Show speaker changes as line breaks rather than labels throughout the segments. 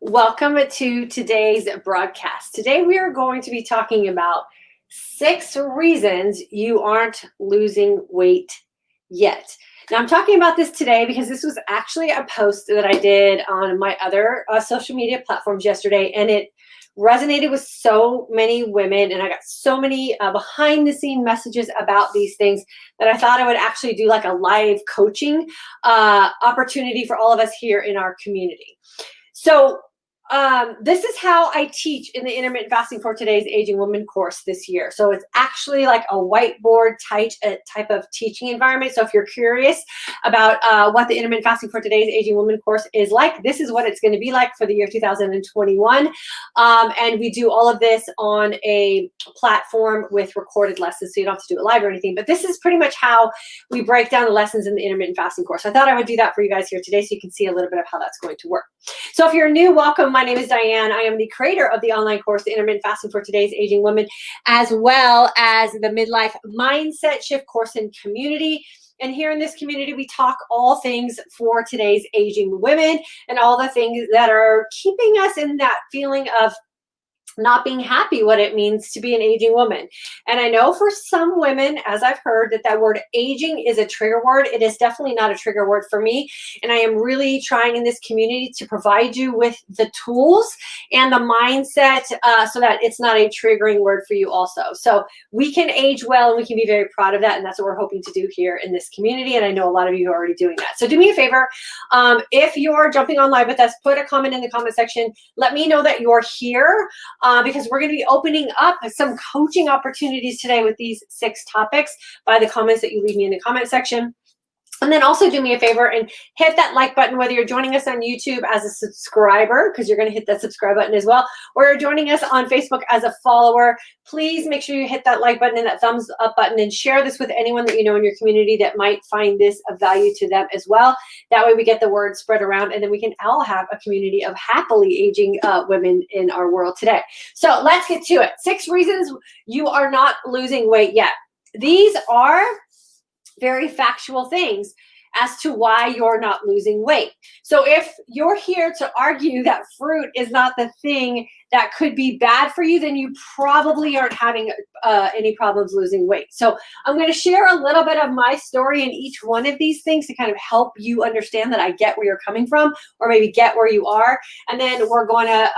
Welcome to today's broadcast. Today we are going to be talking about 6 reasons you aren't losing weight yet. Now I'm talking about this today because this was actually a post that I did on my other social media platforms yesterday, and it resonated with so many women, and I got so many behind the scene messages about these things that I thought I would actually do like a live coaching opportunity for all of us here in our community. So this is how I teach in the Intermittent Fasting for Today's Aging Woman course this year. So it's actually like a whiteboard type of teaching environment. So if you're curious about what the Intermittent Fasting for Today's Aging Woman course is like, this is what it's going to be like for the year 2021. And we do all of this on a platform with recorded lessons, so you don't have to do it live or anything. But this is pretty much how we break down the lessons in the Intermittent Fasting course. I thought I would do that for you guys here today so you can see a little bit of how that's going to work. So if you're new, welcome. My name is Diane. I am the creator of the online course, the Intermittent Fasting for Today's Aging Woman, as well as the Midlife Mindset Shift course and community. And here in this community, we talk all things for today's aging women and all the things that are keeping us in that feeling of not being happy what it means to be an aging woman. And I know for some women, as I've heard, that word aging is a trigger word. It is definitely not a trigger word for me. And I am really trying in this community to provide you with the tools and the mindset so that it's not a triggering word for you also. So we can age well and we can be very proud of that. And that's what we're hoping to do here in this community. And I know a lot of you are already doing that. So do me a favor. If you're jumping on live with us, put a comment in the comment section. Let me know that you're here. Because we're going to be opening up some coaching opportunities today with these 6 topics by the comments that you leave me in the comment section. And then also do me a favor and hit that like button, whether you're joining us on YouTube as a subscriber, because you're going to hit that subscribe button as well, or you're joining us on Facebook as a follower. Please make sure you hit that like button and that thumbs up button and share this with anyone that you know in your community that might find this of value to them as well. That way we get the word spread around, and then we can all have a community of happily aging women in our world today. So let's get to it. 6 reasons you are not losing weight yet. These are very factual things as to why you're not losing weight. So if you're here to argue that fruit is not the thing that could be bad for you, then you probably aren't having any problems losing weight. So I'm going to share a little bit of my story in each one of these things to kind of help you understand that I get where you're coming from, or maybe get where you are. And then we're going to,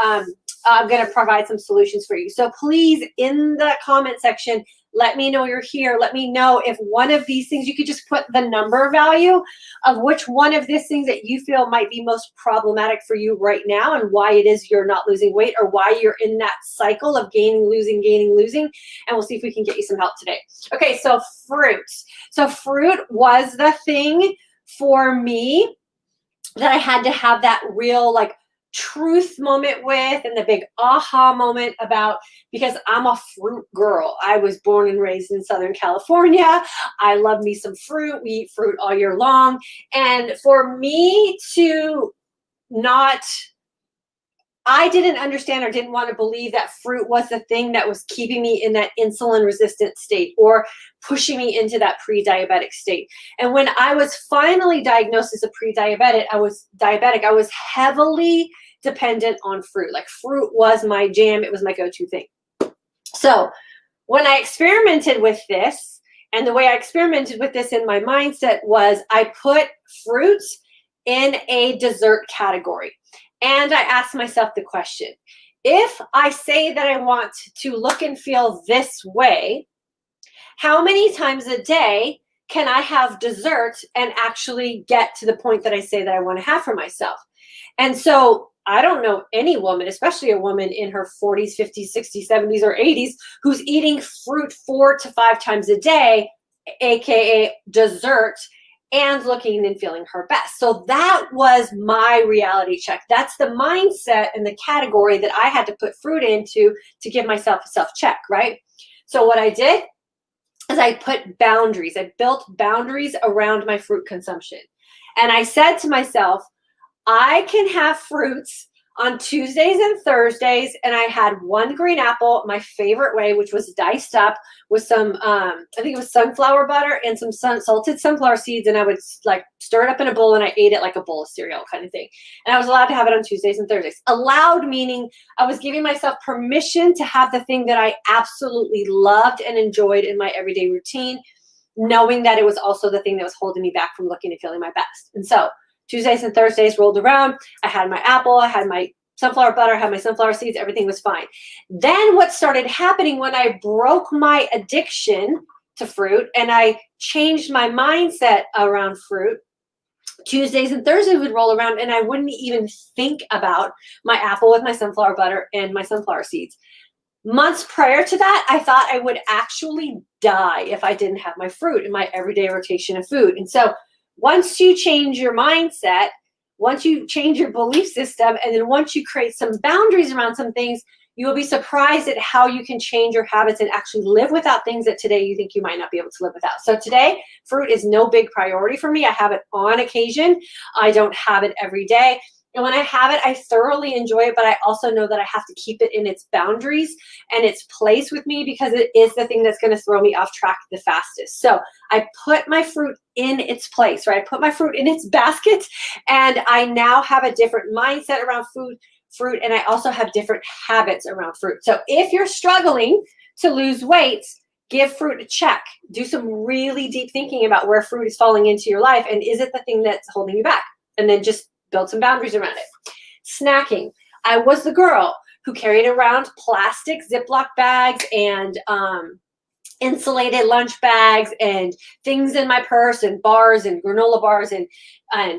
I'm going to provide some solutions for you. So please, in the comment section, let me know you're here. Let me know if one of these things, you could just put the number value of which one of these things that you feel might be most problematic for you right now and why it is you're not losing weight, or why you're in that cycle of gaining, losing, and we'll see if we can get you some help today. Okay, so fruits. So fruit was the thing for me that I had to have that real truth moment with, and the big aha moment about, because I'm a fruit girl. I was born and raised in Southern California. I love me some fruit. We eat fruit all year long. And for me to I didn't understand or didn't want to believe that fruit was the thing that was keeping me in that insulin resistant state or pushing me into that pre-diabetic state. And when I was finally diagnosed as a pre-diabetic, I was heavily dependent on fruit. Like fruit was my jam. It was my go-to thing. So when I experimented with this, and the way I experimented with this in my mindset was I put fruits in a dessert category. And I asked myself the question, if I say that I want to look and feel this way, how many times a day can I have dessert and actually get to the point that I say that I want to have for myself? And so I don't know any woman, especially a woman in her 40s, 50s, 60s, 70s, or 80s, who's eating fruit 4 to 5 times a day, AKA dessert, and looking and feeling her best. So that was my reality check. That's the mindset and the category that I had to put fruit into to give myself a self-check, right? So what I did is I put boundaries. I built boundaries around my fruit consumption. And I said to myself, I can have fruits on Tuesdays and Thursdays, and I had one green apple, my favorite way, which was diced up with some, I think it was sunflower butter and some salted sunflower seeds, and I would like stir it up in a bowl, and I ate it like a bowl of cereal kind of thing. And I was allowed to have it on Tuesdays and Thursdays. Allowed meaning I was giving myself permission to have the thing that I absolutely loved and enjoyed in my everyday routine, knowing that it was also the thing that was holding me back from looking and feeling my best. And so Tuesdays and Thursdays rolled around. I had my apple, I had my sunflower butter, I had my sunflower seeds, everything was fine. Then what started happening when I broke my addiction to fruit and I changed my mindset around fruit, Tuesdays and Thursdays would roll around and I wouldn't even think about my apple with my sunflower butter and my sunflower seeds. Months prior to that, I thought I would actually die if I didn't have my fruit in my everyday rotation of food. And so once you change your mindset, once you change your belief system, and then once you create some boundaries around some things, you will be surprised at how you can change your habits and actually live without things that today you think you might not be able to live without. So today, fruit is no big priority for me. I have it on occasion. I don't have it every day. And when I have it, I thoroughly enjoy it, but I also know that I have to keep it in its boundaries and its place with me because it is the thing that's going to throw me off track the fastest. So I put my fruit in its place, right? I put my fruit in its basket, and I now have a different mindset around fruit, and I also have different habits around fruit. So if you're struggling to lose weight, give fruit a check. Do some really deep thinking about where fruit is falling into your life, and is it the thing that's holding you back? And then just build some boundaries around it. Snacking. I was the girl who carried around plastic Ziploc bags and insulated lunch bags and things in my purse and bars and granola bars and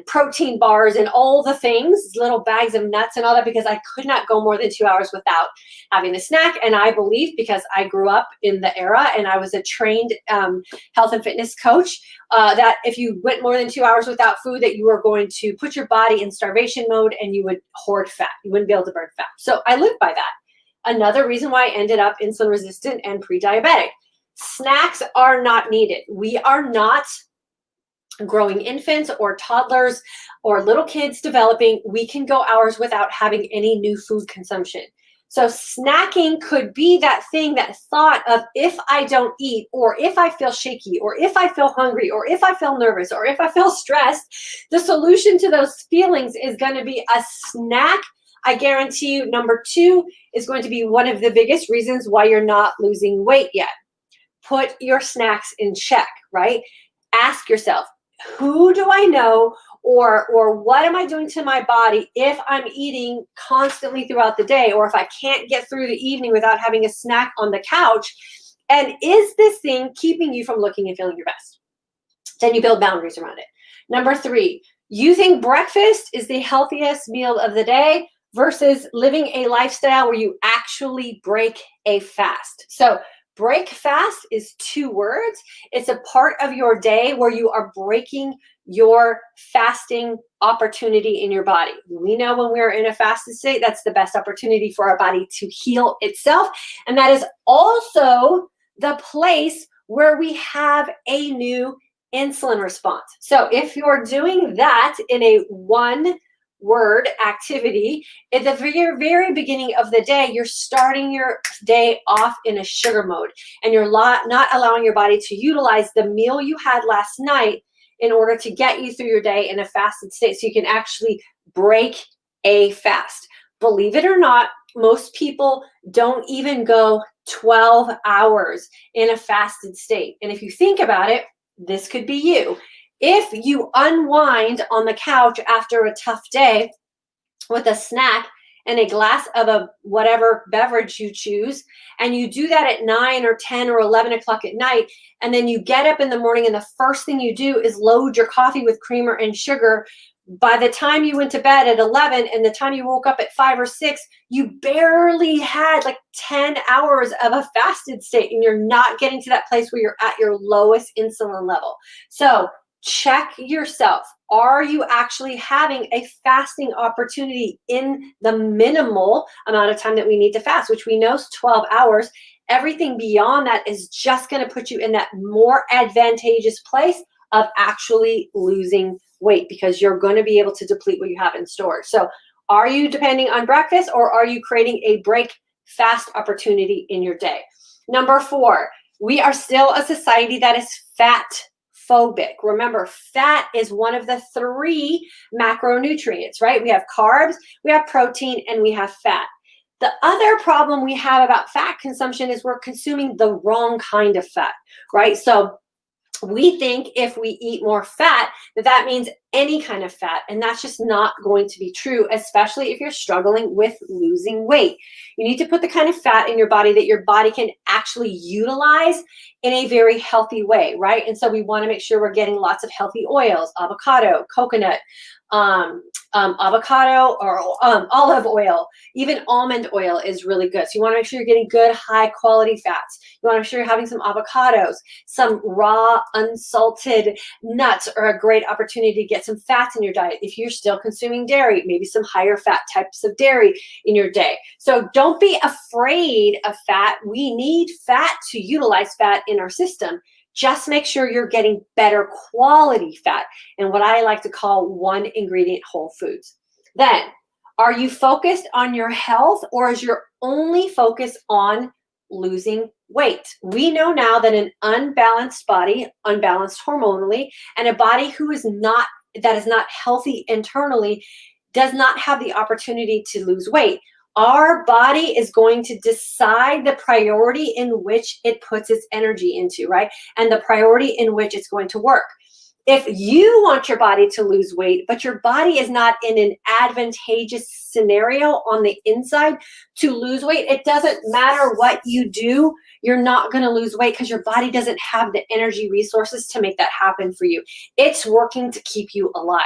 protein bars and all the things, little bags of nuts and all that, because I could not go more than 2 hours without having a snack. And I believe, because I grew up in the era and I was a trained health and fitness coach, that if you went more than 2 hours without food, that you were going to put your body in starvation mode and you would hoard fat. You wouldn't be able to burn fat. So I lived by that. Another reason why I ended up insulin resistant and pre-diabetic. Snacks are not needed. We are not growing infants or toddlers or little kids developing. We can go hours without having any new food consumption. So snacking could be that thing, that thought of, if I don't eat, or if I feel shaky, or if I feel hungry, or if I feel nervous, or if I feel stressed, the solution to those feelings is going to be a snack. I guarantee you, number 2 is going to be one of the biggest reasons why you're not losing weight yet. Put your snacks in check, right? Ask yourself, who do I know, or what am I doing to my body if I'm eating constantly throughout the day, or if I can't get through the evening without having a snack on the couch? And is this thing keeping you from looking and feeling your best? Then you build boundaries around it. Number 3, you think breakfast is the healthiest meal of the day versus living a lifestyle where you actually break a fast. So break fast is 2 words. It's a part of your day where you are breaking your fasting opportunity in your body. We know when we're in a fasted state, that's the best opportunity for our body to heal itself. And that is also the place where we have a new insulin response. So if you're doing that in a 1-word activity, at the very, very beginning of the day, you're starting your day off in a sugar mode, and you're not allowing your body to utilize the meal you had last night in order to get you through your day in a fasted state, so you can actually break a fast. Believe it or not, most people don't even go 12 hours in a fasted state. And if you think about it, this could be you. If you unwind on the couch after a tough day with a snack and a glass of a whatever beverage you choose, and you do that at 9 or 10 or 11 o'clock at night, and then you get up in the morning and the first thing you do is load your coffee with creamer and sugar, by the time you went to bed at 11 and the time you woke up at 5 or 6, you barely had like 10 hours of a fasted state, and you're not getting to that place where you're at your lowest insulin level. So check yourself. Are you actually having a fasting opportunity in the minimal amount of time that we need to fast, which we know is 12 hours? Everything beyond that is just going to put you in that more advantageous place of actually losing weight, because you're going to be able to deplete what you have in storage. So Are you depending on breakfast, or are you creating a break fast opportunity in your day? Number 4, we are still a society that is fat phobic. Remember, fat is one of the 3 macronutrients, right? We have carbs, we have protein, and we have fat. The other problem we have about fat consumption is we're consuming the wrong kind of fat, right? So we think if we eat more fat, that means any kind of fat, and that's just not going to be true, especially if you're struggling with losing weight. You need to put the kind of fat in your body that your body can actually utilize in a very healthy way, right? And so we want to make sure we're getting lots of healthy oils, avocado, coconut, avocado or olive oil, even almond oil is really good. So you want to make sure you're getting good, high quality fats. You want to make sure you're having some avocados, some raw, unsalted nuts are a great opportunity to get some fats in your diet. If you're still consuming dairy, maybe some higher fat types of dairy in your day. So don't be afraid of fat. We need fat to utilize fat in our system. Just make sure you're getting better quality fat and what I like to call 1 ingredient whole foods. Then, are you focused on your health, or is your only focus on losing weight? We know now that an unbalanced body, unbalanced hormonally, and a body that is not healthy internally does not have the opportunity to lose weight. Our body is going to decide the priority in which it puts its energy into, right? And the priority in which it's going to work. If you want your body to lose weight, but your body is not in an advantageous scenario on the inside to lose weight, it doesn't matter what you do, you're not going to lose weight because your body doesn't have the energy resources to make that happen for you. It's working to keep you alive.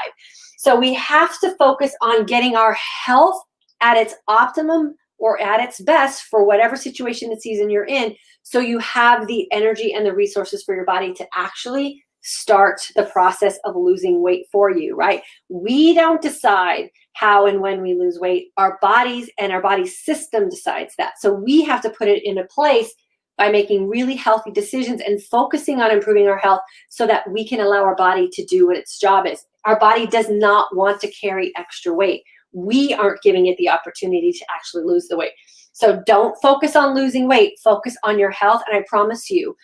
So we have to focus on getting our health at its optimum or at its best for whatever situation and season you're in, so you have the energy and the resources for your body to actually start the process of losing weight for you, right? We don't decide how and when we lose weight. Our bodies and our body system decides that. So we have to put it into place by making really healthy decisions and focusing on improving our health so that we can allow our body to do what its job is. Our body does not want to carry extra weight. We aren't giving it the opportunity to actually lose the weight. So don't focus on losing weight, focus on your health. And I promise you,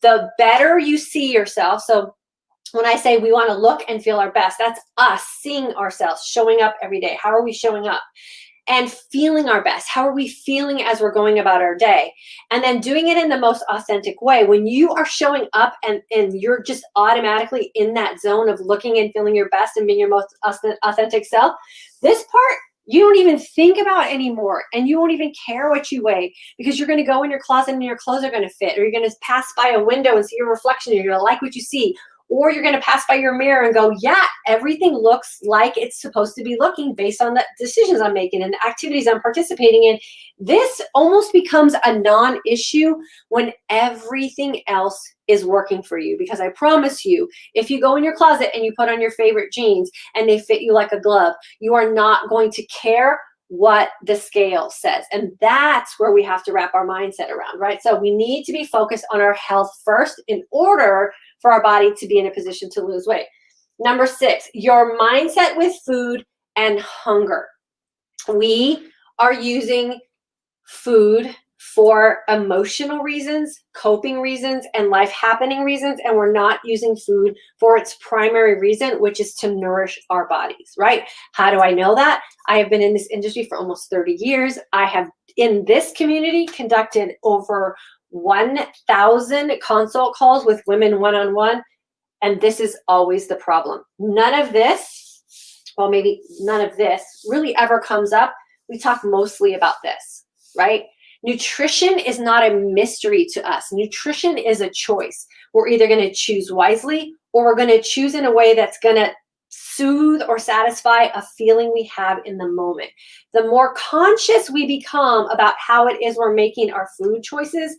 the better you see yourself. So when I say we want to look and feel our best, that's us seeing ourselves, showing up every day. How are we showing up? And feeling our best. How are we feeling as we're going about our day? And then doing it in the most authentic way. When you are showing up and you're just automatically in that zone of looking and feeling your best and being your most authentic self, this part you don't even think about anymore, and you won't even care what you weigh, because you're going to go in your closet and your clothes are going to fit, or you're going to pass by a window and see your reflection and you're going to like what you see. Or you're going to pass by your mirror and go, yeah, everything looks like it's supposed to be looking based on the decisions I'm making and the activities I'm participating in. This almost becomes a non-issue when everything else is working for you. Because I promise you, if you go in your closet and you put on your favorite jeans and they fit you like a glove, you are not going to care what the scale says. And that's where we have to wrap our mindset around, right? So we need to be focused on our health first in order for our body to be in a position to lose weight. Number 6, your mindset with food and hunger. We are using food for emotional reasons, coping reasons, and life happening reasons, and we're not using food for its primary reason, which is to nourish our bodies, right? How do I know that? I have been in this industry for almost 30 years. I have, in this community, conducted over 1,000 consult calls with women one-on-one, and this is always the problem. None of this, well, maybe none of this really ever comes up. We talk mostly about this, right? Nutrition is not a mystery to us. Nutrition is a choice. We're either going to choose wisely, or we're going to choose in a way that's going to soothe or satisfy a feeling we have in the moment. The more conscious we become about how it is we're making our food choices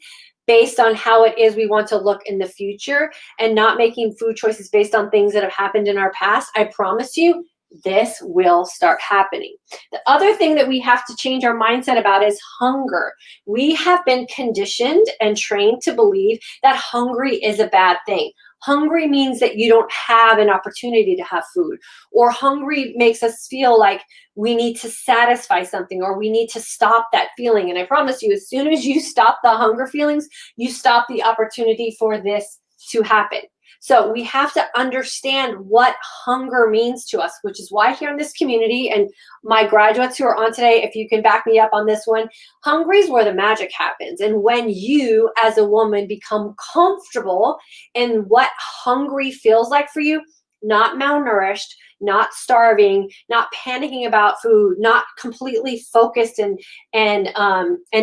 based on how it is we want to look in the future, and not making food choices based on things that have happened in our past, I promise you, this will start happening. The other thing that we have to change our mindset about is hunger. We have been conditioned and trained to believe that hungry is a bad thing. Hungry means that you don't have an opportunity to have food, or hungry makes us feel like we need to satisfy something, or we need to stop that feeling. And I promise you, as soon as you stop the hunger feelings, you stop the opportunity for this to happen. So we have to understand what hunger means to us, which is why here in this community, and my graduates who are on today, if you can back me up on this one, hungry is where the magic happens. And when you as a woman become comfortable in what hungry feels like for you, not malnourished, not starving, not panicking about food, not completely focused and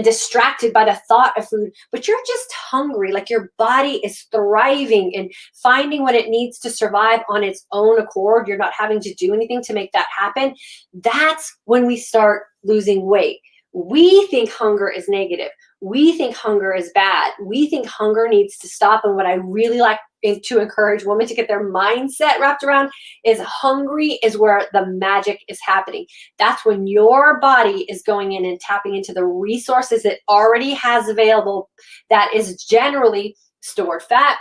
distracted by the thought of food, but you're just hungry, like your body is thriving and finding what it needs to survive on its own accord. You're not having to do anything to make that happen. That's when we start losing weight. We think hunger is negative. We think hunger is bad. We think hunger needs to stop. And what I really like to encourage women to get their mindset wrapped around is hungry is where the magic is happening. That's when your body is going in and tapping into the resources it already has available, that is generally stored fat,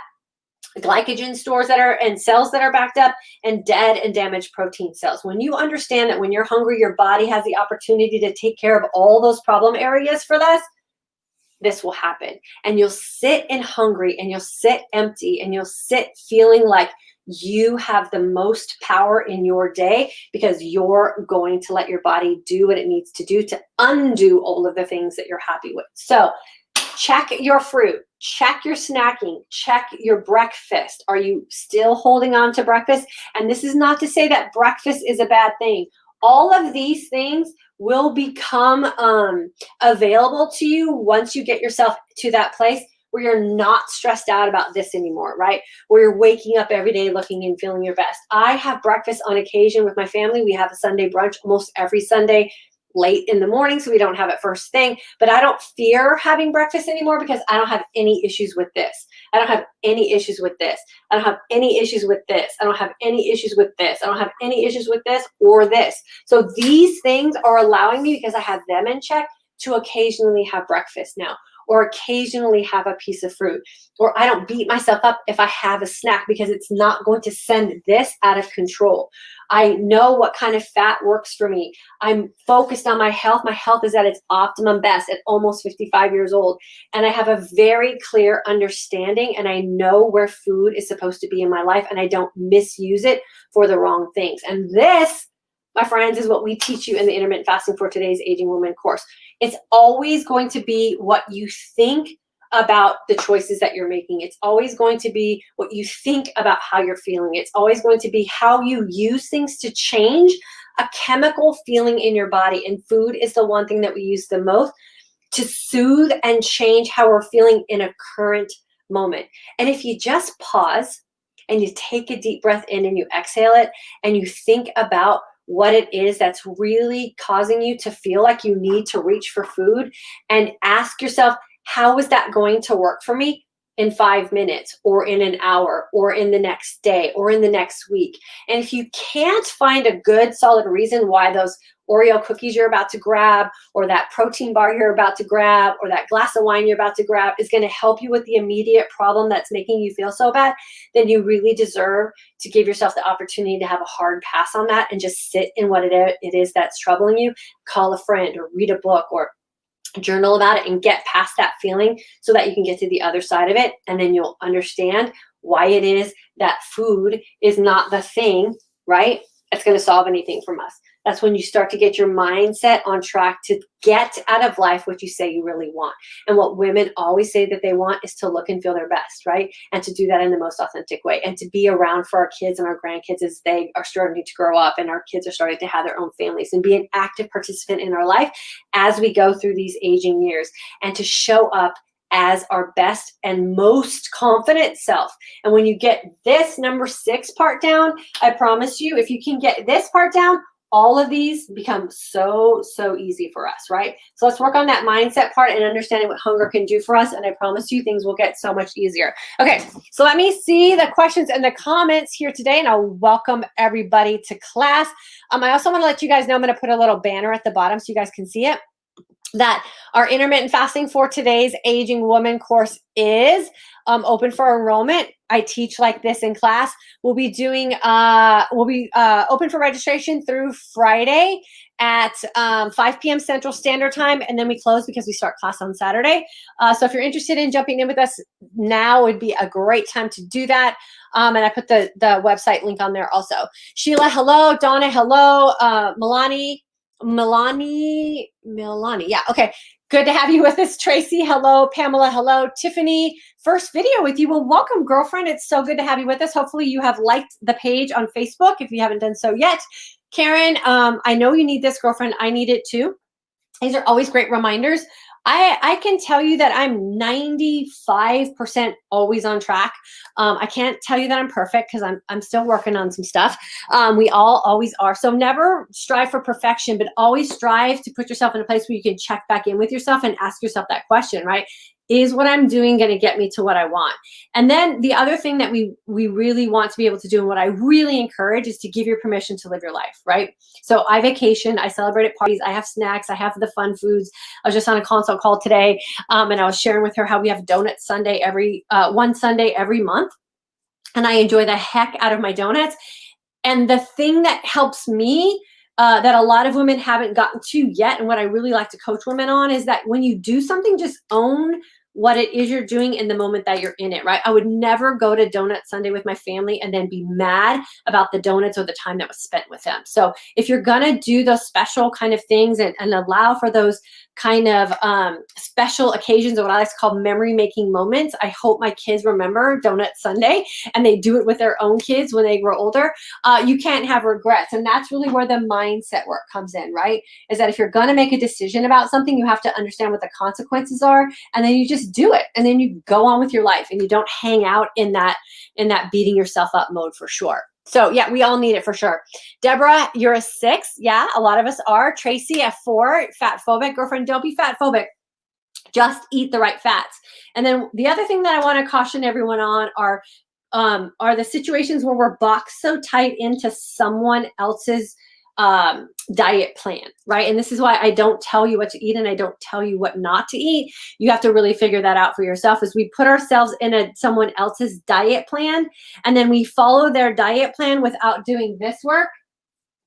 glycogen stores that are, and cells that are backed up, and dead and damaged protein cells. When you understand that when you're hungry, your body has the opportunity to take care of all those problem areas for this will happen. And you'll sit in hungry, and you'll sit empty, and you'll sit feeling like you have the most power in your day, because you're going to let your body do what it needs to do to undo all of the things that you're happy with. So check your fruit, check your snacking, check your breakfast. Are you still holding on to breakfast? And this is not to say that breakfast is a bad thing. All of these things will become available to you once you get yourself to that place where you're not stressed out about this anymore, right? Where you're waking up every day looking and feeling your best. I have breakfast on occasion with my family. We have a Sunday brunch almost every Sunday late in the morning, so we don't have it first thing. But I don't fear having breakfast anymore because I don't have any issues with this. I don't have any issues with this. I don't have any issues with this. I don't have any issues with this. I don't have any issues with this or this. So these things are allowing me, because I have them in check, to occasionally have breakfast now, or occasionally have a piece of fruit, or I don't beat myself up if I have a snack, because it's not going to send this out of control. I know what kind of fat works for me. I'm focused on my health. My health is at its optimum best at almost 55 years old. And I have a very clear understanding, and I know where food is supposed to be in my life, and I don't misuse it for the wrong things. And this, my friends, is what we teach you in the Intermittent Fasting for Today's Aging Woman course. It's always going to be what you think about the choices that you're making. It's always going to be what you think about how you're feeling. It's always going to be how you use things to change a chemical feeling in your body. And food is the one thing that we use the most to soothe and change how we're feeling in a current moment. And if you just pause and you take a deep breath in and you exhale it, and you think about what it is that's really causing you to feel like you need to reach for food, and ask yourself, how is that going to work for me in 5 minutes, or in an hour, or in the next day, or in the next week? And if you can't find a good solid reason why those Oreo cookies you're about to grab, or that protein bar you're about to grab, or that glass of wine you're about to grab is going to help you with the immediate problem that's making you feel so bad, then you really deserve to give yourself the opportunity to have a hard pass on that and just sit in what it is that's troubling you. Call a friend, or read a book, or journal about it, and get past that feeling so that you can get to the other side of it. And then you'll understand why it is that food is not the thing, right, that's going to solve anything from us. That's when you start to get your mindset on track to get out of life what you say you really want. And what women always say that they want is to look and feel their best, right? And to do that in the most authentic way, and to be around for our kids and our grandkids as they are starting to grow up and our kids are starting to have their own families, and be an active participant in our life as we go through these aging years, and to show up as our best and most confident self. And when you get this number 6 part down, I promise you, if you can get this part down, all of these become so easy for us, right? So let's work on that mindset part and understanding what hunger can do for us. And I promise you, things will get so much easier. Okay, so let me see the questions and the comments here today, and I'll welcome everybody to class. I also want to let you guys know, I'm going to put a little banner at the bottom so you guys can see it, that our Intermittent Fasting for Today's Aging Woman course is open for enrollment. I teach like this in class. We'll be doing, open for registration through Friday at 5 p.m. Central Standard Time, and then we close because we start class on Saturday. So if you're interested in jumping in with us, now would be a great time to do that. And I put the website link on there also. Sheila, hello. Donna, hello. Milani. Yeah, okay. Good to have you with us. Tracy, hello. Pamela, hello. Tiffany, first video with you. Well, welcome, girlfriend. It's so good to have you with us. Hopefully you have liked the page on Facebook if you haven't done so yet. Karen, I know you need this, girlfriend. I need it too. These are always great reminders. I can tell you that I'm 95% always on track. I can't tell you that I'm perfect because I'm still working on some stuff. We all always are. So never strive for perfection, but always strive to put yourself in a place where you can check back in with yourself and ask yourself that question, right? Is what I'm doing going to get me to what I want? And then the other thing that we really want to be able to do, and what I really encourage, is to give your permission to live your life, right? So I vacation, I celebrate at parties, I have snacks, I have the fun foods. I was just on a consult call today, and I was sharing with her how we have Donut Sunday one Sunday every month. And I enjoy the heck out of my donuts. And the thing that helps me, that a lot of women haven't gotten to yet, and what I really like to coach women on, is that when you do something, just own what it is you're doing in the moment that you're in it, right? I would never go to Donut Sunday with my family and then be mad about the donuts or the time that was spent with them. So if you're gonna do those special kind of things and allow for those kind of special occasions, or what I like to call memory-making moments, I hope my kids remember Donut Sunday and they do it with their own kids when they grow older. You can't have regrets. And that's really where the mindset work comes in, right? Is that if you're gonna make a decision about something, you have to understand what the consequences are, and then you just do it, and then you go on with your life, and you don't hang out in that beating yourself up mode, for sure. So yeah, we all need it for sure. Deborah, you're a 6. Yeah, a lot of us are. Tracy, a 4, fat phobic. Girlfriend, don't be fat phobic. Just eat the right fats. And then the other thing that I want to caution everyone on are the situations where we're boxed so tight into someone else's diet plan, right? And this is why I don't tell you what to eat and I don't tell you what not to eat. You have to really figure that out for yourself. As we put ourselves in someone else's diet plan, and then we follow their diet plan without doing this work.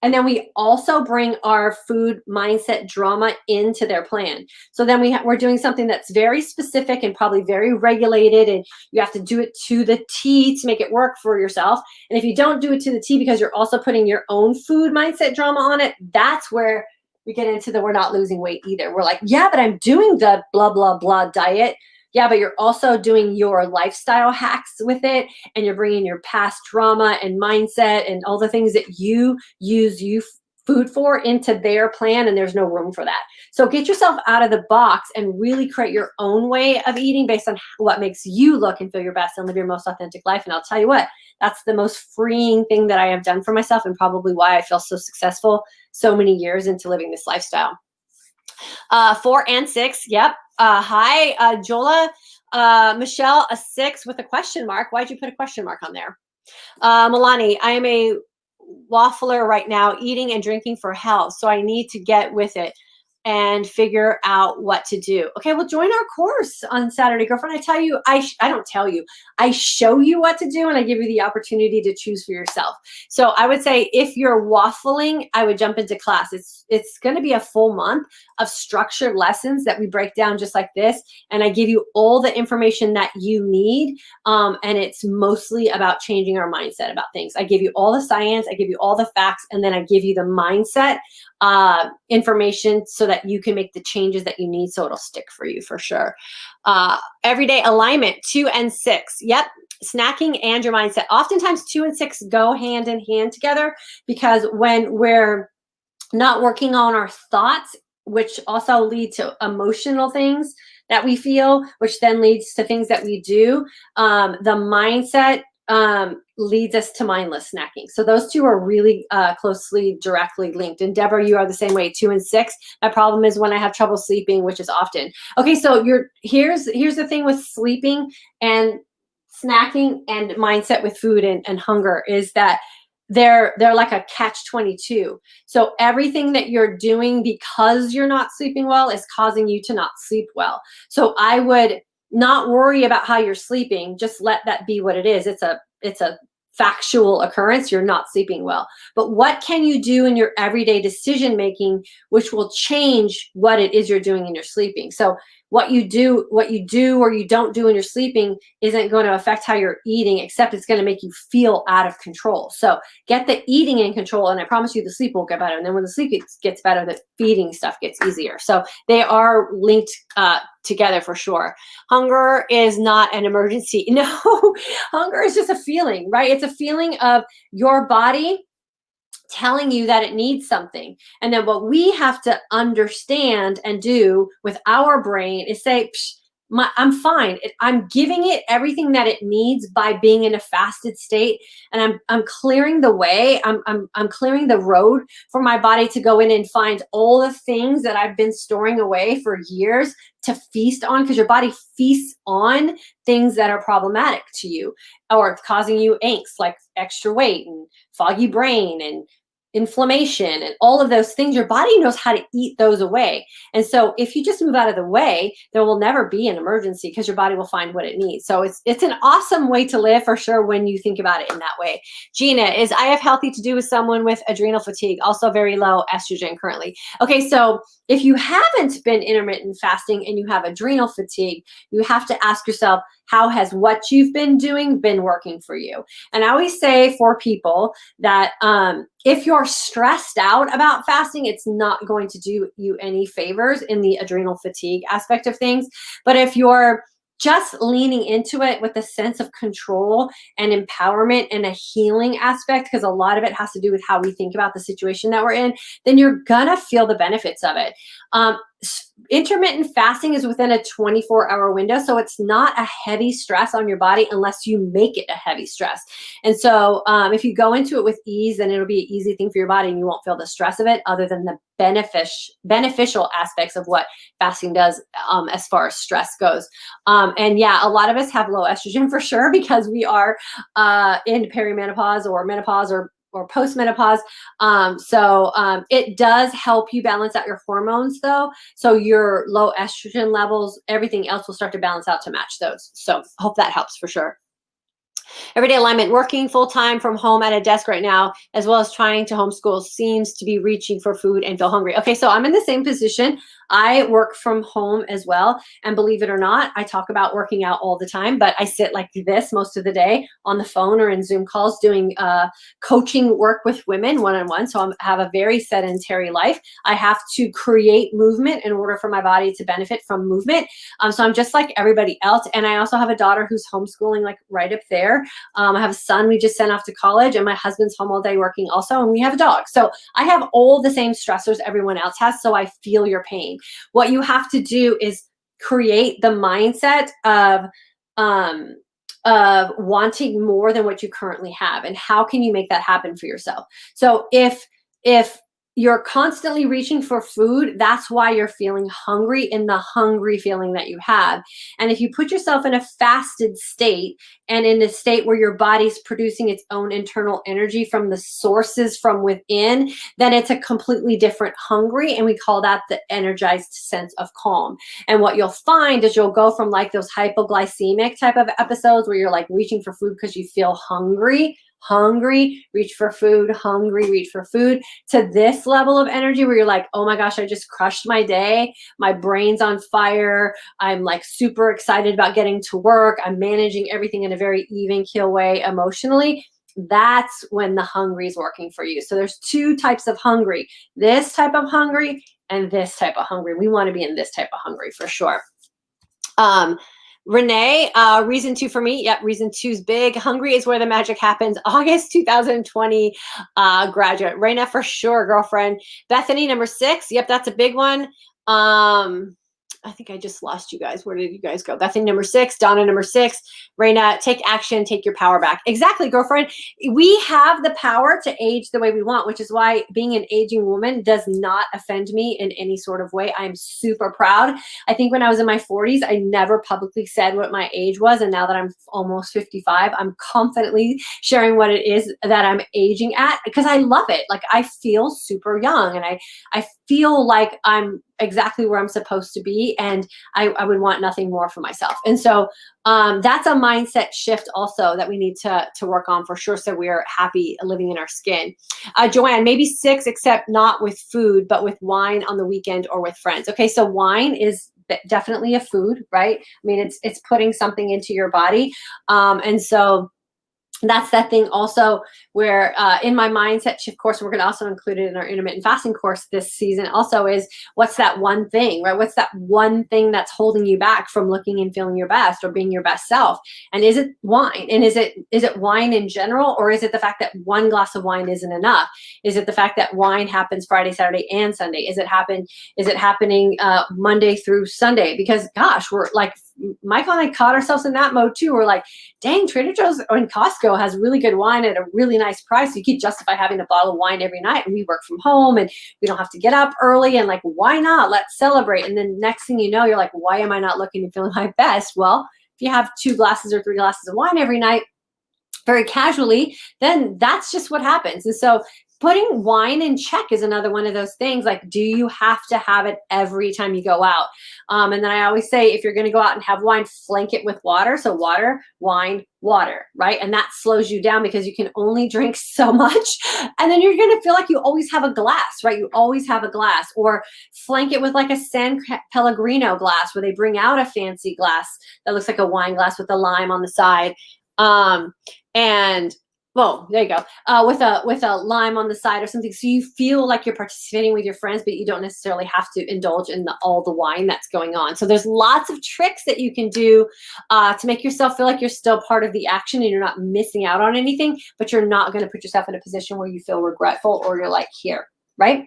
And then we also bring our food mindset drama into their plan. So then we're doing something that's very specific and probably very regulated, and you have to do it to the T to make it work for yourself. And if you don't do it to the T because you're also putting your own food mindset drama on it, that's where we get into the we're not losing weight either. We're like, yeah, but I'm doing the blah, blah, blah diet. Yeah, but you're also doing your lifestyle hacks with it, and you're bringing your past drama and mindset and all the things that you use food for into their plan, and there's no room for that. So get yourself out of the box and really create your own way of eating based on what makes you look and feel your best and live your most authentic life. And I'll tell you what, that's the most freeing thing that I have done for myself, and probably why I feel so successful so many years into living this lifestyle. 4 and 6, yep. Hi, Jola. Michelle, a 6 with a question mark. Why'd you put a question mark on there? Milani, I am a waffler right now, eating and drinking for health, so I need to get with it and figure out what to do. Okay, well, join our course on Saturday, girlfriend. I tell you, I don't tell you, I show you what to do, and I give you the opportunity to choose for yourself. So I would say if you're waffling, I would jump into class. It's going to be a full month of structured lessons that we break down just like this, and I give you all the information that you need, and it's mostly about changing our mindset about things. I give you all the science, I give you all the facts, and then I give you the mindset information so that you can make the changes that you need so it'll stick for you for sure. Everyday alignment, 2 and 6. Yep. Snacking and your mindset. Oftentimes 2 and 6 go hand in hand together, because when we're not working on our thoughts, which also lead to emotional things that we feel, which then leads to things that we do, the mindset leads us to mindless snacking. So those two are really closely, directly linked. And Deborah, you are the same way, 2 and 6. My problem is when I have trouble sleeping, which is often. Okay, so here's the thing with sleeping and snacking and mindset with food and hunger, is that they're like a catch-22. So everything that you're doing because you're not sleeping well is causing you to not sleep well. So I would not worry about how you're sleeping. Just let that be what it is. It's a factual occurrence. You're not sleeping well. But what can you do in your everyday decision making, which will change what it is you're doing in your sleeping? So what you do or you don't do when you're sleeping isn't going to affect how you're eating, except it's going to make you feel out of control. So get the eating in control, and I promise you the sleep will get better. And then when the sleep gets better, the feeding stuff gets easier. So they are linked together for sure. Hunger is not an emergency. No, hunger is just a feeling, right? It's a feeling of your body telling you that it needs something. And then what we have to understand and do with our brain is say, I'm fine. I'm giving it everything that it needs by being in a fasted state, and I'm clearing the way. I'm clearing the road for my body to go in and find all the things that I've been storing away for years to feast on, because your body feasts on things that are problematic to you or causing you angst, like extra weight and foggy brain and inflammation and all of those things. Your body knows how to eat those away. And so if you just move out of the way, there will never be an emergency because your body will find what it needs. So it's an awesome way to live for sure when you think about it in that way. Gina, is IF healthy to do with someone with adrenal fatigue, also very low estrogen currently? Okay, so if you haven't been intermittent fasting and you have adrenal fatigue, you have to ask yourself, how has what you've been doing been working for you? And I always say for people that if you're stressed out about fasting, it's not going to do you any favors in the adrenal fatigue aspect of things. But if you're just leaning into it with a sense of control and empowerment and a healing aspect, because a lot of it has to do with how we think about the situation that we're in, then you're gonna feel the benefits of it. Intermittent fasting is within a 24-hour window, so it's not a heavy stress on your body unless you make it a heavy stress. And so if you go into it with ease, then it'll be an easy thing for your body and you won't feel the stress of it, other than the beneficial aspects of what fasting does as far as stress goes. And yeah, a lot of us have low estrogen for sure because we are in perimenopause or menopause or post-menopause. It does help you balance out your hormones though. So your low estrogen levels, everything else will start to balance out to match those. So hope that helps for sure. Everyday alignment, working full-time from home at a desk right now, as well as trying to homeschool, seems to be reaching for food and feel hungry. Okay, so I'm in the same position. I work from home as well. And believe it or not, I talk about working out all the time, but I sit like this most of the day on the phone or in Zoom calls doing coaching work with women one-on-one. So I have a very sedentary life. I have to create movement in order for my body to benefit from movement. So I'm just like everybody else. And I also have a daughter who's homeschooling like right up there. I have a son we just sent off to college, and my husband's home all day working also, and we have a dog. So I have all the same stressors everyone else has, so I feel your pain. What you have to do is create the mindset of wanting more than what you currently have, and how can you make that happen for yourself? So if you're constantly reaching for food, that's why you're feeling hungry in the hungry feeling that you have. And if you put yourself in a fasted state and in a state where your body's producing its own internal energy from the sources from within, then it's a completely different hungry. And we call that the energized sense of calm. And what you'll find is you'll go from like those hypoglycemic type of episodes where you're like reaching for food because you feel hungry, reach for food, hungry, reach for food, to this level of energy where you're like, oh my gosh, I just crushed my day. My brain's on fire. I'm like super excited about getting to work. I'm managing everything in a very even keel way emotionally. That's when the hungry is working for you. So there's two types of hungry, this type of hungry and this type of hungry. We want to be in this type of hungry for sure. Renee, reason 2 for me. Yep, reason 2 is big. Hungry is where the magic happens. August 2020 graduate. Raina, for sure, girlfriend. Bethany, number 6. Yep, that's a big one. I think I just lost you guys. Where did you guys go? Bethany, number 6. Donna, number 6. Raina, take action, take your power back. Exactly, girlfriend. We have the power to age the way we want, which is why being an aging woman does not offend me in any sort of way. I'm super proud. I think when I was in my 40s, I never publicly said what my age was. And now that I'm almost 55, I'm confidently sharing what it is that I'm aging at because I love it. Like I feel super young and I feel like I'm exactly where I'm supposed to be, and I would want nothing more for myself. And so that's a mindset shift also that we need to work on for sure, so we're happy living in our skin. Joanne, maybe 6, except not with food, but with wine on the weekend or with friends. Okay, so wine is definitely a food, right? I mean, it's putting something into your body. And so that's that thing also where in my mindset shift course, we're going to also include it in our intermittent fasting course this season also, is what's that one thing, right? What's that one thing that's holding you back from looking and feeling your best or being your best self? And is it wine? And is it wine in general, or is it the fact that one glass of wine isn't enough? Is it the fact that wine happens Friday, Saturday, and Sunday? Is it happening Monday through Sunday? Because gosh, we're like, Michael and I caught ourselves in that mode too. We're like, dang, Trader Joe's and Costco has really good wine at a really nice price. You could justify having a bottle of wine every night, and we work from home and we don't have to get up early, and like, why not? Let's celebrate. And then next thing you know, you're like, why am I not looking and feeling my best? Well, if you have 2 glasses or 3 glasses of wine every night, very casually, then that's just what happens. And so putting wine in check is another one of those things. Like, do you have to have it every time you go out? And then I always say, if you're going to go out and have wine, flank it with water. So water, wine, water, right? And that slows you down because you can only drink so much. And then you're going to feel like you always have a glass, right? You always have a glass. Or flank it with like a San Pellegrino glass, where they bring out a fancy glass that looks like a wine glass with a lime on the side. And well, there you go. With a lime on the side or something, so you feel like you're participating with your friends, but you don't necessarily have to indulge in all the wine that's going on. So there's lots of tricks that you can do to make yourself feel like you're still part of the action and you're not missing out on anything, but you're not going to put yourself in a position where you feel regretful or you're like, here, right?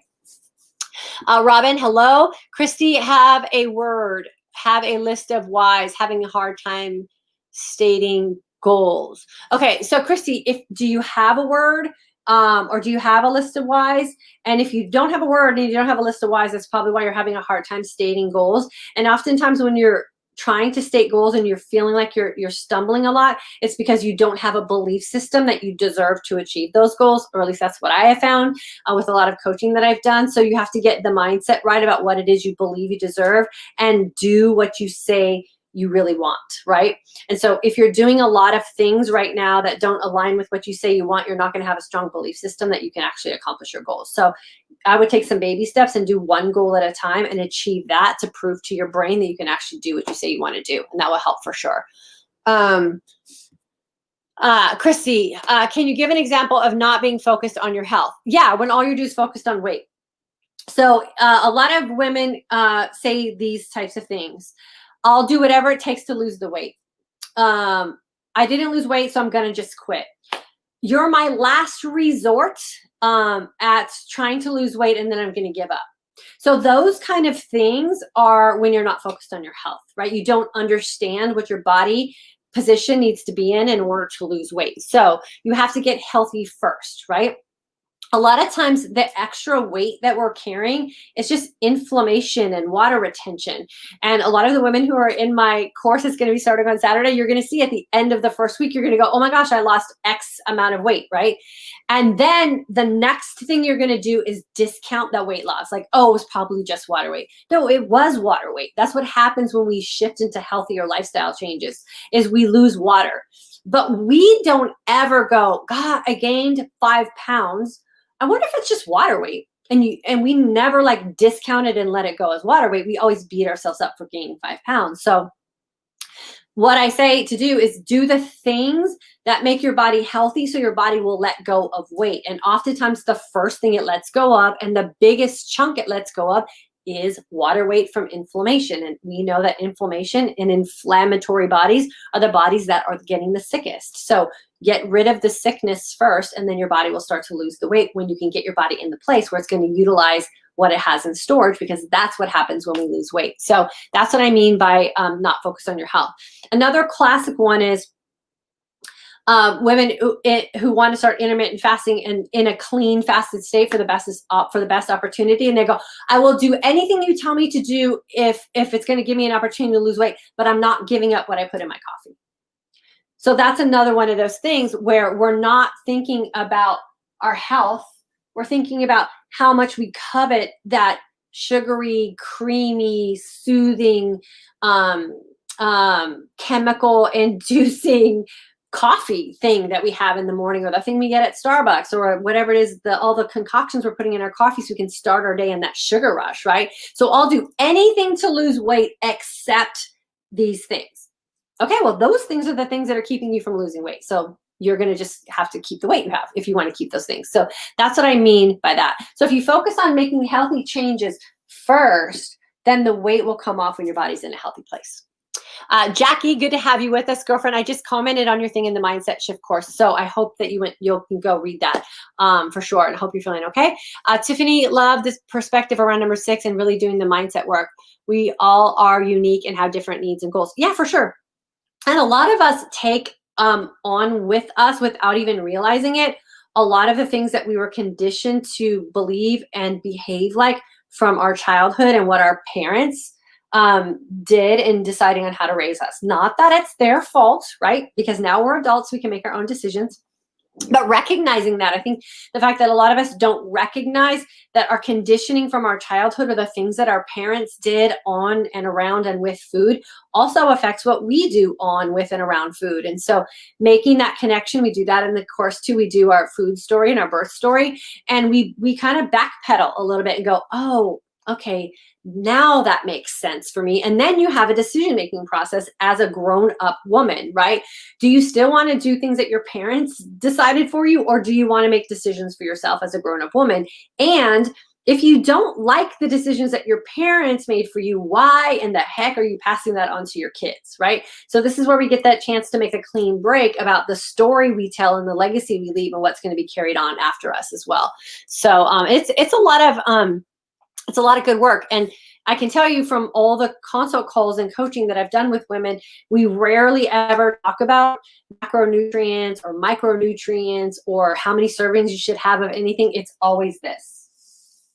Robin, hello. Christy, have a word. Have a list of whys. Having a hard time stating goals. Okay, so Christy, do you have a word, or do you have a list of whys? And if you don't have a word and you don't have a list of whys, that's probably why you're having a hard time stating goals. And oftentimes when you're trying to state goals and you're feeling like you're stumbling a lot, it's because you don't have a belief system that you deserve to achieve those goals, or at least that's what I have found with a lot of coaching that I've done. So you have to get the mindset right about what it is you believe you deserve and do what you say you really want, right? And so if you're doing a lot of things right now that don't align with what you say you want, you're not going to have a strong belief system that you can actually accomplish your goals. So I would take some baby steps and do one goal at a time and achieve that to prove to your brain that you can actually do what you say you want to do. And that will help for sure. Christy, can you give an example of not being focused on your health? Yeah, when all you do is focused on weight. So a lot of women say these types of things. I'll do whatever it takes to lose the weight. I didn't lose weight, so I'm going to just quit. You're my last resort at trying to lose weight, and then I'm going to give up. So those kind of things are when you're not focused on your health, right? You don't understand what your body position needs to be in order to lose weight. So you have to get healthy first, right? A lot of times the extra weight that we're carrying is just inflammation and water retention. And a lot of the women who are in my course, it's going to be starting on Saturday, you're going to see at the end of the first week, you're going to go, oh my gosh, I lost X amount of weight, right? And then the next thing you're going to do is discount that weight loss. Like, oh, it was probably just water weight. No, it was water weight. That's what happens when we shift into healthier lifestyle changes, is we lose water. But we don't ever go, God, I gained 5 pounds. I wonder if it's just water weight. And we never like discount it and let it go as water weight. We always beat ourselves up for gaining 5 pounds. So what I say to do is do the things that make your body healthy so your body will let go of weight. And oftentimes the first thing it lets go of and the biggest chunk it lets go of is water weight from inflammation. And we know that inflammation and inflammatory bodies are the bodies that are getting the sickest. So get rid of the sickness first, and then your body will start to lose the weight when you can get your body in the place where it's going to utilize what it has in storage, because that's what happens when we lose weight. So that's what I mean by not focused on your health. Another classic one is women who want to start intermittent fasting and in a clean fasted state for the best opportunity, and they go, I will do anything you tell me to do if it's going to give me an opportunity to lose weight, but I'm not giving up what I put in my coffee. So that's another one of those things where we're not thinking about our health. We're thinking about how much we covet that sugary, creamy, soothing, chemical inducing coffee thing that we have in the morning, or the thing we get at Starbucks, or whatever it is, all the concoctions we're putting in our coffee so we can start our day in that sugar rush, right? So I'll do anything to lose weight except these things. Okay, well, those things are the things that are keeping you from losing weight. So you're going to just have to keep the weight you have if you want to keep those things. So that's what I mean by that. So if you focus on making healthy changes first, then the weight will come off when your body's in a healthy place. Jackie, good to have you with us, girlfriend. I just commented on your thing in the Mindset Shift course, so I hope that you'll go read that for sure, and I hope you're feeling okay. Tiffany, love this perspective around number 6 and really doing the mindset work. We all are unique and have different needs and goals. Yeah, for sure. And a lot of us take on with us without even realizing it a lot of the things that we were conditioned to believe and behave like from our childhood and what our parents did in deciding on how to raise us. Not that it's their fault, right? Because now we're adults, we can make our own decisions. But recognizing that, I think the fact that a lot of us don't recognize that our conditioning from our childhood or the things that our parents did on and around and with food also affects what we do on, with, and around food. And so making that connection, we do that in the course too. We do our food story and our birth story, and we kind of backpedal a little bit and go, oh, okay, now that makes sense for me. And then you have a decision-making process as a grown-up woman, right? Do you still want to do things that your parents decided for you, or do you want to make decisions for yourself as a grown-up woman? And if you don't like the decisions that your parents made for you, why in the heck are you passing that on to your kids, right? So this is where we get that chance to make a clean break about the story we tell and the legacy we leave and what's going to be carried on after us as well. So it's a lot of it's a lot of good work. And I can tell you from all the consult calls and coaching that I've done with women, we rarely ever talk about macronutrients or micronutrients or how many servings you should have of anything. It's always this.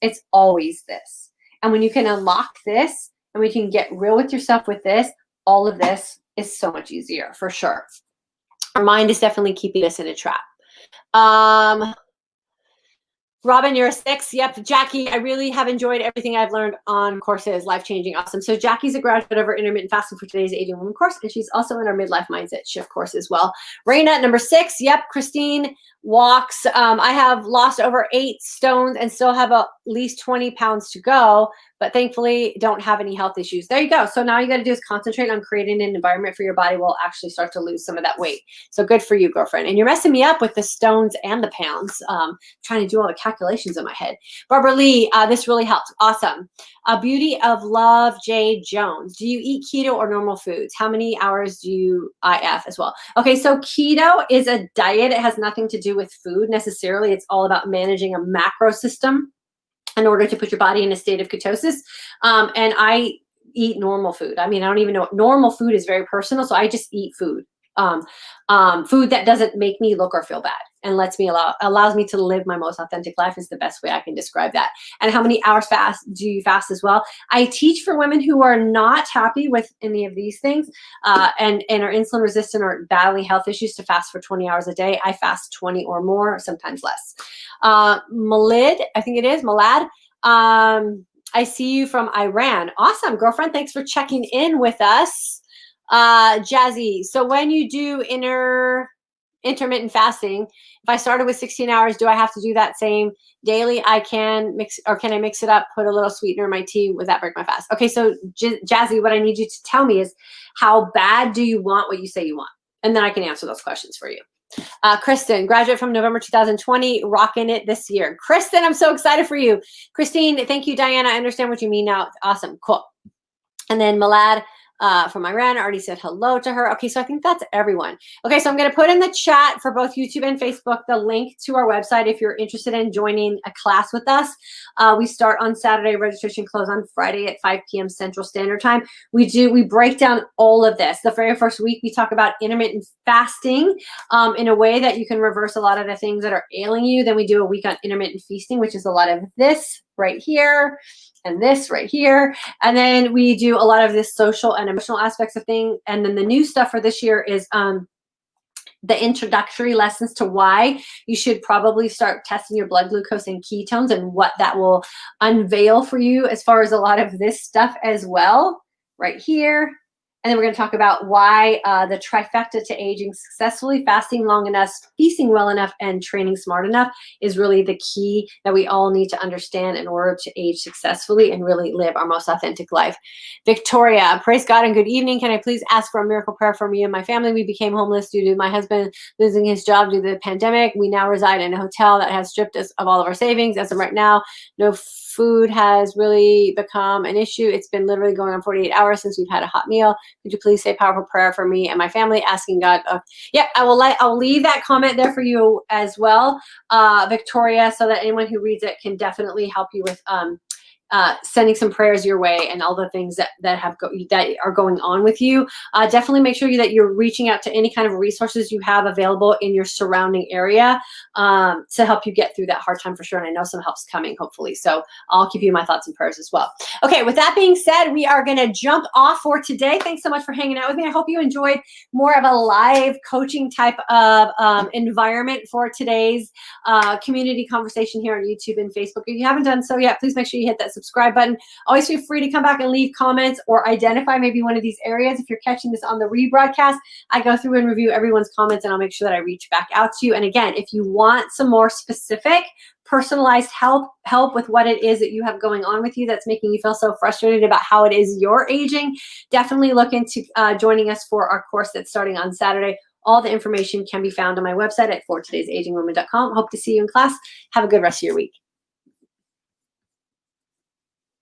It's always this. And when you can unlock this and we can get real with yourself with this, all of this is so much easier for sure. Our mind is definitely keeping us in a trap. Robin, you're a 6. Yep. Jackie, I really have enjoyed everything I've learned on courses. Life-changing. Awesome. So Jackie's a graduate of our Intermittent Fasting for Today's Aging Woman course, and she's also in our Midlife Mindset Shift course as well. Raina, number 6. Yep. Christine walks. I have lost over 8 stones and still have at least 20 pounds to go, but thankfully don't have any health issues. There you go. So now you got to do is concentrate on creating an environment for your body will actually start to lose some of that weight. So good for you, girlfriend. And you're messing me up with the stones and the pounds, trying to do all the calculations in my head. Barbara Lee, this really helped. Awesome. Beauty of Love, Jade Jones. Do you eat keto or normal foods? How many hours do you IF as well? Okay, so keto is a diet. It has nothing to do with food necessarily. It's all about managing a macro system in order to put your body in a state of ketosis. And I eat normal food. I mean, I don't even know. Normal food is very personal, so I just eat food. Food that doesn't make me look or feel bad and allows me to live my most authentic life is the best way I can describe that. And how many hours do you fast as well? I teach for women who are not happy with any of these things and are insulin resistant or battling health issues to fast for 20 hours a day. I fast 20 or more, sometimes less. Malad, I think it is, Malad. I see you from Iran. Awesome, girlfriend. Thanks for checking in with us. Jazzy, so when you do intermittent fasting, if I started with 16 hours, do I have to do that same daily? I can mix, or can I mix it up, put a little sweetener in my tea? Would that break my fast? Okay, so Jazzy, what I need you to tell me is how bad do you want what you say you want? And then I can answer those questions for you. Kristen, graduate from November 2020, rocking it this year. Kristen, I'm so excited for you. Christine, thank you, Diana. I understand what you mean now. Awesome, cool. And then Malad, from Iran, I already said hello to her. Okay, so I think that's everyone. Okay, so I'm going to put in the chat for both YouTube and Facebook the link to our website if you're interested in joining a class with us. We start on Saturday, registration close on Friday at 5 p.m. Central Standard Time. We break down all of this. The very first week, we talk about intermittent fasting in a way that you can reverse a lot of the things that are ailing you. Then we do a week on intermittent feasting, which is a lot of this right here and this right here. And then we do a lot of this social and emotional aspects of things. And then the new stuff for this year is the introductory lessons to why you should probably start testing your blood glucose and ketones and what that will unveil for you as far as a lot of this stuff as well, right here. And then we're going to talk about why the trifecta to aging successfully, fasting long enough, feasting well enough, and training smart enough is really the key that we all need to understand in order to age successfully and really live our most authentic life. Victoria, praise God and good evening. Can I please ask for a miracle prayer for me and my family? We became homeless due to my husband losing his job due to the pandemic. We now reside in a hotel that has stripped us of all of our savings. As of right now, no food has really become an issue. It's been literally going on 48 hours since we've had a hot meal. Could you please say a powerful prayer for me and my family, asking God? Yep, I'll leave that comment there for you as well, Victoria, so that anyone who reads it can definitely help you with sending some prayers your way and all the things that are going on with you. Definitely make sure that you're reaching out to any kind of resources you have available in your surrounding area to help you get through that hard time for sure. And I know some help's coming, hopefully. So I'll keep you in my thoughts and prayers as well. Okay, with that being said, we are going to jump off for today. Thanks so much for hanging out with me. I hope you enjoyed more of a live coaching type of environment for today's community conversation here on YouTube and Facebook. If you haven't done so yet, please make sure you hit that subscribe button. Always feel free to come back and leave comments or identify maybe one of these areas. If you're catching this on the rebroadcast, I go through and review everyone's comments and I'll make sure that I reach back out to you. And again, if you want some more specific personalized help with what it is that you have going on with you that's making you feel so frustrated about how it is you're aging, definitely look into joining us for our course that's starting on Saturday. All the information can be found on my website at fortoday'sagingwoman.com. Hope to see you in class. Have a good rest of your week.